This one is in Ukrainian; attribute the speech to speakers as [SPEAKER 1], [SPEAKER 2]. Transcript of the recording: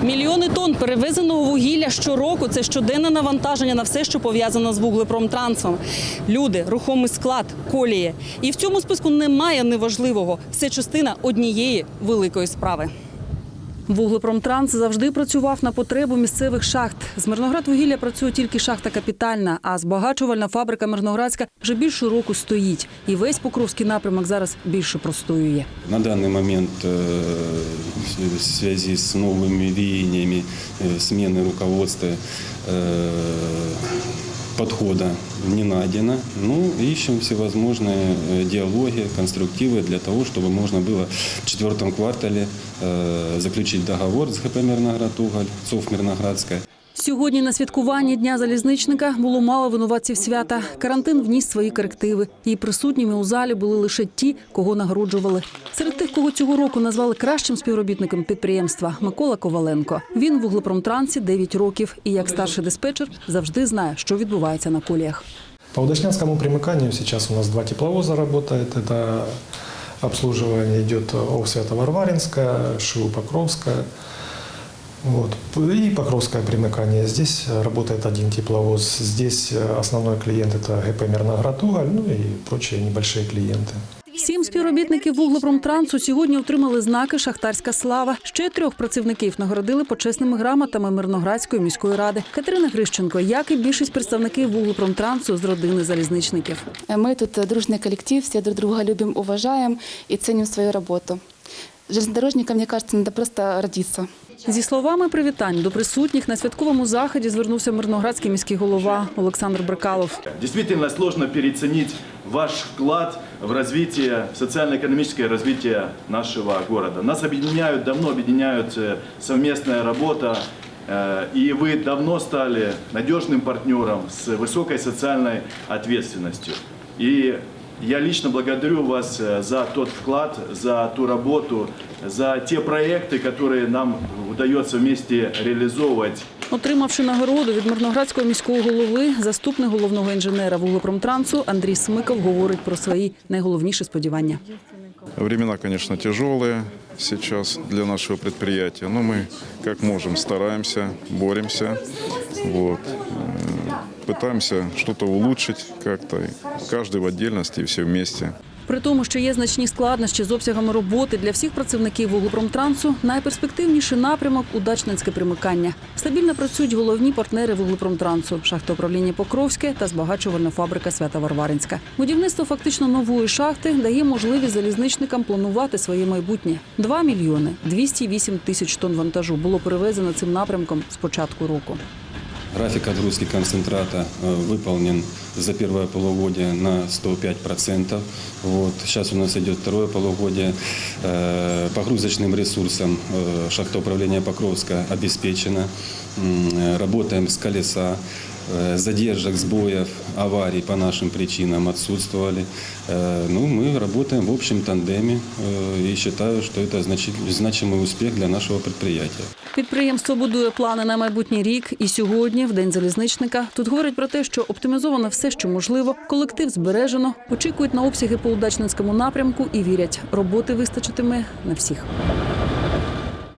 [SPEAKER 1] Мільйони тонн перевезеного вугілля щороку – це щоденне навантаження на все, що пов'язано з вуглепромтрансом. Люди, рухомий склад, колії. І в цьому списку немає неважливого. Це частина однієї великої справи. Вуглепромтранс завжди працював на потребу місцевих шахт. З Мирноградвугілля працює тільки шахта «Капітальна», а збагачувальна фабрика «Мирноградська» вже більше року стоїть. І весь Покровський напрямок зараз більше простоює.
[SPEAKER 2] На данный момент в связи с новыми веяниями смены руководства подхода не найдено. Ну, ищем всевозможные диалоги, конструктивы для того, чтобы можно было в 4 квартале заключить договор с ГП «Мирноградуголь», ЦОВ «Мирноградская».
[SPEAKER 1] Сьогодні на святкуванні Дня залізничника було мало винуватців свята. Карантин вніс свої корективи. І присутніми у залі були лише ті, кого нагороджували. Серед тих, кого цього року назвали кращим співробітником підприємства – Микола Коваленко. Він в вуглепромтрансі 9 років і як старший диспетчер завжди знає, що відбувається на коліях.
[SPEAKER 3] По Удачнянскому примыканию сейчас у нас 2 тепловоза работает. Это обслуживание идет ОВ Свято-Варваринская, ШИУ Покровская. Вот. И Покровское примыкание. Здесь работает 1 тепловоз. Здесь основной клиент – это ГП «Мирноградуголь», ну и прочие небольшие клиенты.
[SPEAKER 1] 7 співробітників вуглепромтрансу сьогодні отримали знаки «Шахтарська слава». Ще 3 працівників нагородили почесними грамотами Мирноградської міської ради. Катерина Грищенко, як і більшість представників вуглепромтрансу з родини залізничників.
[SPEAKER 4] Ми тут дружний колектив, всі друг друга любимо, уважаємо і цінуємо свою роботу. Железнодорожникам, мені кажется, треба просто родитися.
[SPEAKER 1] Зі словами привітань до присутніх на святковому заході звернувся мирноградський міський голова Олександр Брикалов.
[SPEAKER 5] Действительно сложно переоценить ваш вклад в развитие, в социально-экономическое развитие нашего города. Нас объединяют, давно объединяют совместная работа, и вы давно стали надежным партнером с высокой социальной ответственностью. И я лично благодарю вас за тот вклад, за ту работу, за те проекты, которые нам удается вместе реализовывать.
[SPEAKER 1] Отримавши нагороду від Мирноградського міського голови, заступник головного інженера вуглепромтрансу Андрій Смиков говорить про свої найголовніші сподівання.
[SPEAKER 6] Времена, конечно, тяжелые сейчас для нашего предприятия, но мы как можем стараемся, боремся, вот, пытаемся что-то улучшить как-то, каждый в отдельности и все вместе.
[SPEAKER 1] При тому, що є значні складнощі з обсягами роботи для всіх працівників вуглепромтрансу, найперспективніший напрямок – Удачненське примикання. Стабільно працюють головні партнери вуглепромтрансу – шахтоуправління Покровське та збагачувальна фабрика Свято-Варваринська. Будівництво фактично нової шахти дає можливість залізничникам планувати своє майбутнє. 2 мільйони 208 тисяч тонн вантажу було перевезено цим напрямком з початку року.
[SPEAKER 2] График отгрузки концентрата выполнен за первое полугодие на 105%. Вот. Сейчас у нас идет второе полугодие. Погрузочным ресурсом шахтоуправления Покровска обеспечено. Работаем с колеса. Задержек, сбоев, аварий по нашим причинам отсутствовали. Ну, мы работаем в общем тандеме и считаю, что это значимый успех для нашего предприятия.
[SPEAKER 1] Підприємство будує плани на майбутній рік. І сьогодні, в День залізничника, тут говорять про те, що оптимізовано все, що можливо, колектив збережено, очікують на обсяги по Удачненському напрямку і вірять, роботи вистачитиме на всіх.